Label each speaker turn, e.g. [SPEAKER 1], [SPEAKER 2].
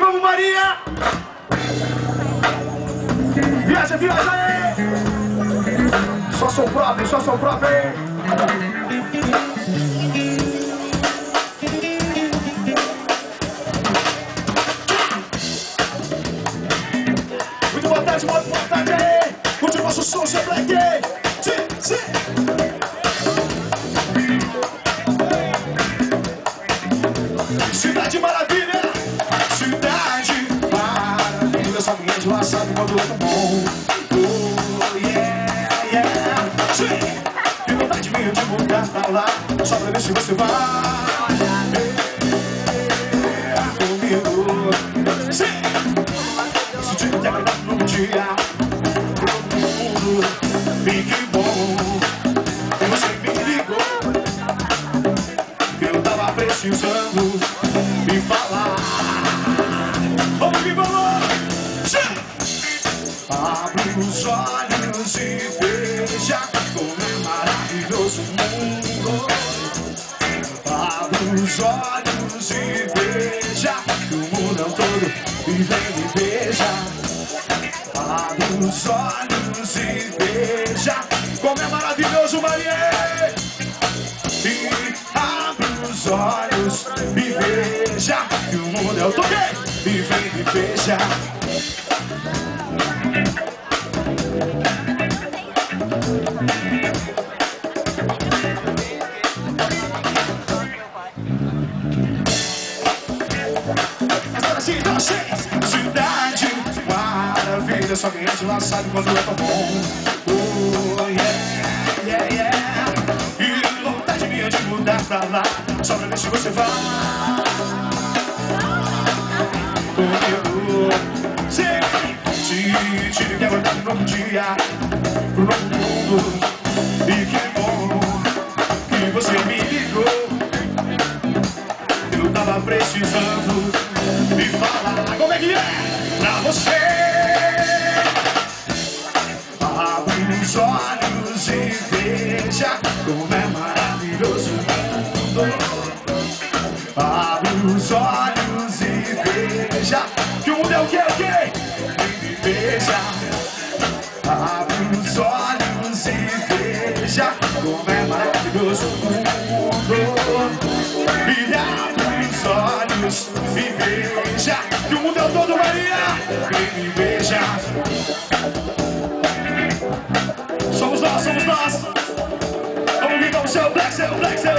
[SPEAKER 1] Vamos, Maria! Viaja, viaja aí! Só sou próprio, hein? Muito boa tarde aí! Curte o nosso som, seu Black! Cidade Maravilha! Cidade Maravilha! Só quem é de lá sabe quando é tão bom. Oh, yeah, yeah! Sim! Que vontade minha de mudar pra lá, só pra ver se você vai comigo. Sim! Esse dia que vai dar num dia pro mundo. E que bom que você me ligou. Eu tava precisando me falar. Vamos que vamos! Abre os olhos e veja como é maravilhoso o mundo. Abre os olhos e veja que o mundo é um todo. E vem e veja. Abre os olhos e veja como é maravilhoso, Maria. E abre os olhos e veja que o mundo é o toque. E vem e veja. Cidade Maravilha, só quem é de lá sabe quando é tão bom. Oh, yeah, yeah, yeah. E vontade minha de mudar pra lá, só pra ver se você vai comigo. Sim, tive que aguardar um novo dia, pro novo mundo. E que bom que você me ligou. Eu tava precisando me falar. Como é que é? Pra você. Abre os olhos e veja como é maravilhoso o mundo. Abre os olhos e veja que o mundo é o quê? E veja. Abre os olhos e veja como é maravilhoso o mundo. E abre os olhos e veja que o mundo é o todo, Maria. Vem me veja. Somos nós. Vamos vir com o seu Black, seu